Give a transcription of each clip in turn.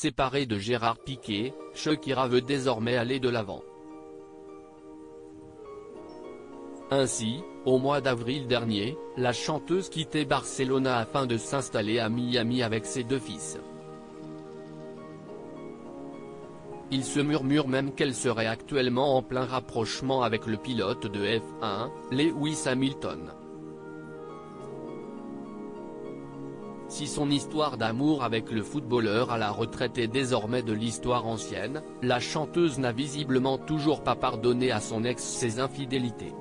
Séparée de Gérard Piqué, Shakira veut désormais aller de l'avant. Ainsi, au mois d'avril dernier, la chanteuse quittait Barcelone afin de s'installer à Miami avec ses 2 fils. Il se murmure même qu'elle serait actuellement en plein rapprochement avec le pilote de F1, Lewis Hamilton. Si son histoire d'amour avec le footballeur à la retraite est désormais de l'histoire ancienne, la chanteuse n'a visiblement toujours pas pardonné à son ex ses infidélités.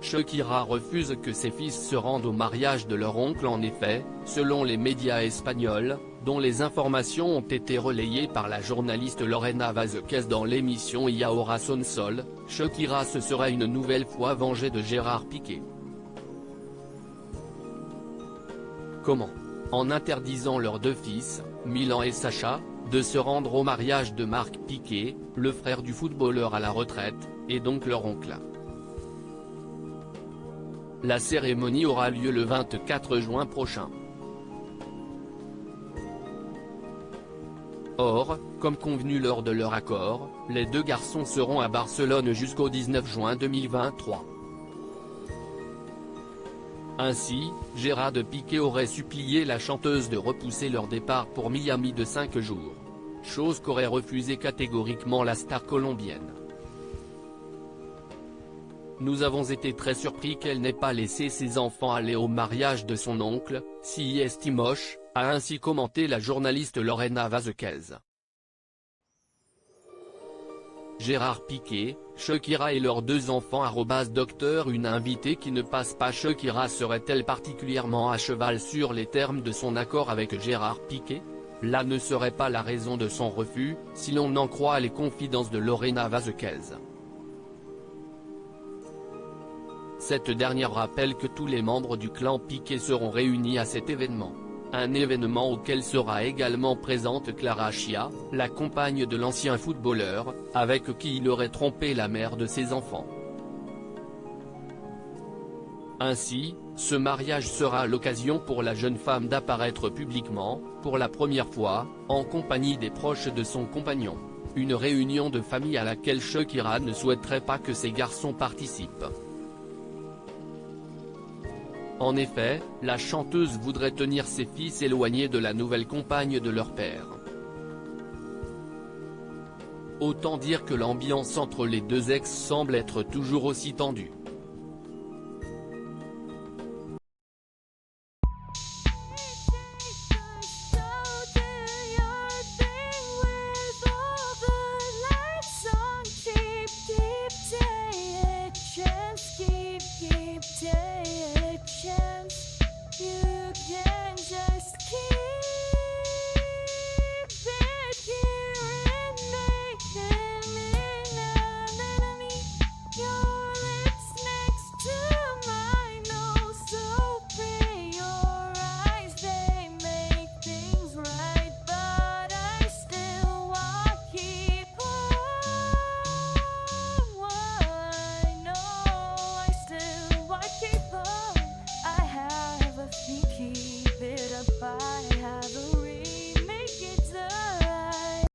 Shakira refuse que ses fils se rendent au mariage de leur oncle. En effet, selon les médias espagnols, dont les informations ont été relayées par la journaliste Lorena Vázquez dans l'émission Y Ahora Son Sol, Shakira se serait une nouvelle fois vengée de Gérard Piqué. Comment? En interdisant leurs 2 fils, Milan et Sacha, de se rendre au mariage de Marc Piqué, le frère du footballeur à la retraite, et donc leur oncle. La cérémonie aura lieu le 24 juin prochain. Or, comme convenu lors de leur accord, les 2 garçons seront à Barcelone jusqu'au 19 juin 2023. Ainsi, Gérard Piqué aurait supplié la chanteuse de repousser leur départ pour Miami de 5 jours. Chose qu'aurait refusé catégoriquement la star colombienne. Nous avons été très surpris qu'elle n'ait pas laissé ses enfants aller au mariage de son oncle, si estimoche, a ainsi commenté la journaliste Lorena Vázquez. Gérard Piqué, Shakira et leurs 2 enfants @docteur une invitée qui ne passe pas. Shakira serait-elle particulièrement à cheval sur les termes de son accord avec Gérard Piqué? Là ne serait pas la raison de son refus, si l'on en croit les confidences de Lorena Vázquez. Cette dernière rappelle que tous les membres du clan Piqué seront réunis à cet événement. Un événement auquel sera également présente Clara Chia, la compagne de l'ancien footballeur, avec qui il aurait trompé la mère de ses enfants. Ainsi, ce mariage sera l'occasion pour la jeune femme d'apparaître publiquement, pour la première fois, en compagnie des proches de son compagnon. Une réunion de famille à laquelle Shakira ne souhaiterait pas que ses garçons participent. En effet, la chanteuse voudrait tenir ses fils éloignés de la nouvelle compagne de leur père. Autant dire que l'ambiance entre les 2 ex semble être toujours aussi tendue.